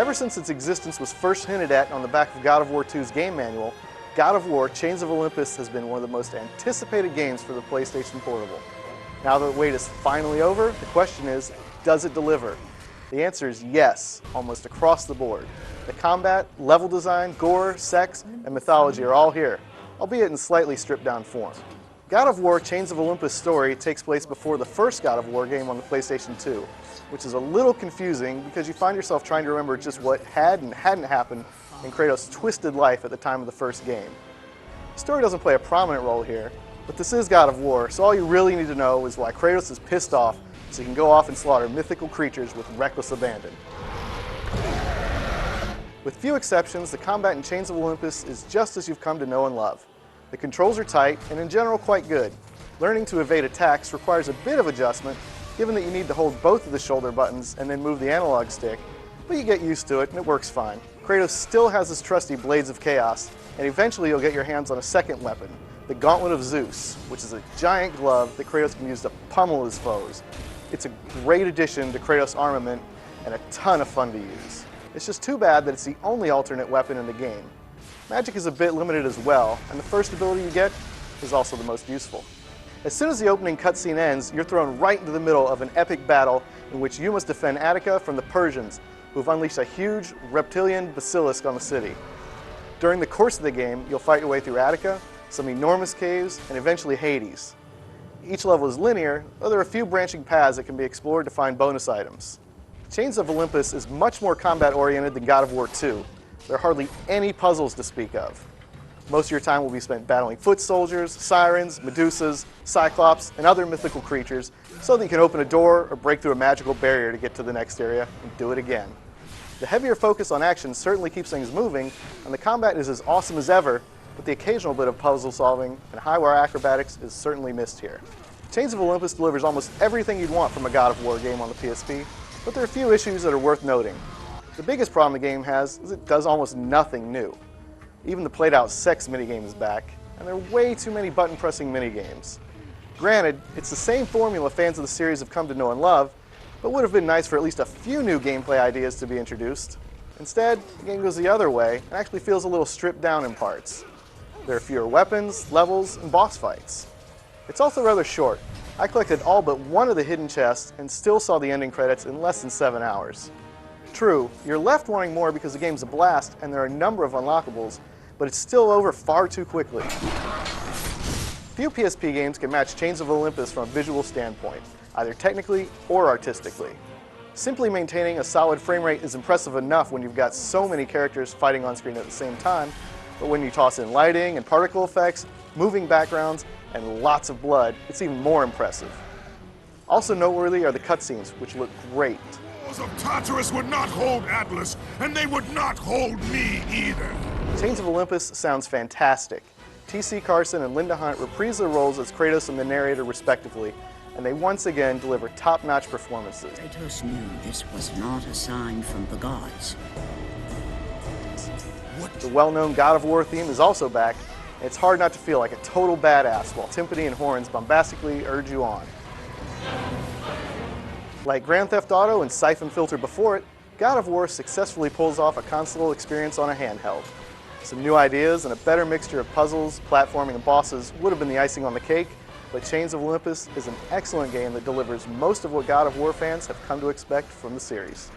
Ever since its existence was first hinted at on the back of God of War 2's game manual, God of War Chains of Olympus has been one of the most anticipated games for the PlayStation Portable. Now that the wait is finally over, the question is, does it deliver? The answer is yes, almost across the board. The combat, level design, gore, sex, and mythology are all here, albeit in slightly stripped down form. God of War Chains of Olympus story takes place before the first God of War game on the PlayStation 2, which is a little confusing because you find yourself trying to remember just what had and hadn't happened in Kratos' twisted life at the time of the first game. The story doesn't play a prominent role here, but this is God of War, so all you really need to know is why Kratos is pissed off so he can go off and slaughter mythical creatures with reckless abandon. With few exceptions, the combat in Chains of Olympus is just as you've come to know and love. The controls are tight and in general quite good. Learning to evade attacks requires a bit of adjustment, given that you need to hold both of the shoulder buttons and then move the analog stick, but you get used to it and it works fine. Kratos still has his trusty Blades of Chaos, and eventually you'll get your hands on a second weapon, the Gauntlet of Zeus, which is a giant glove that Kratos can use to pummel his foes. It's a great addition to Kratos' armament and a ton of fun to use. It's just too bad that it's the only alternate weapon in the game. Magic is a bit limited as well, and the first ability you get is also the most useful. As soon as the opening cutscene ends, you're thrown right into the middle of an epic battle in which you must defend Attica from the Persians, who've unleashed a huge reptilian basilisk on the city. During the course of the game, you'll fight your way through Attica, some enormous caves, and eventually Hades. Each level is linear, though there are a few branching paths that can be explored to find bonus items. Chains of Olympus is much more combat-oriented than God of War 2. There are hardly any puzzles to speak of. Most of your time will be spent battling foot soldiers, sirens, Medusas, Cyclops, and other mythical creatures so that you can open a door or break through a magical barrier to get to the next area and do it again. The heavier focus on action certainly keeps things moving, and the combat is as awesome as ever, but the occasional bit of puzzle solving and high-wire acrobatics is certainly missed here. Chains of Olympus delivers almost everything you'd want from a God of War game on the PSP, but there are a few issues that are worth noting. The biggest problem the game has is it does almost nothing new. Even the played-out sex minigame is back, and there are way too many button-pressing minigames. Granted, it's the same formula fans of the series have come to know and love, but would have been nice for at least a few new gameplay ideas to be introduced. Instead, the game goes the other way and actually feels a little stripped down in parts. There are fewer weapons, levels, and boss fights. It's also rather short. I collected all but one of the hidden chests and still saw the ending credits in less than 7 hours. True, you're left wanting more because the game's a blast and there are a number of unlockables, but it's still over far too quickly. Few PSP games can match Chains of Olympus from a visual standpoint, either technically or artistically. Simply maintaining a solid frame rate is impressive enough when you've got so many characters fighting on screen at the same time, but when you toss in lighting and particle effects, moving backgrounds, and lots of blood, it's even more impressive. Also noteworthy are the cutscenes, which look great. Those of Tartarus would not hold Atlas, and they would not hold me either. Chains of Olympus sounds fantastic. T.C. Carson and Linda Hunt reprise their roles as Kratos and the narrator respectively, and they once again deliver top-notch performances. Kratos knew this was not a sign from the gods. The well-known God of War theme is also back, and it's hard not to feel like a total badass while timpani and horns bombastically urge you on. Like Grand Theft Auto and Siphon Filter before it, God of War successfully pulls off a console experience on a handheld. Some new ideas and a better mixture of puzzles, platforming, and bosses would have been the icing on the cake, but Chains of Olympus is an excellent game that delivers most of what God of War fans have come to expect from the series.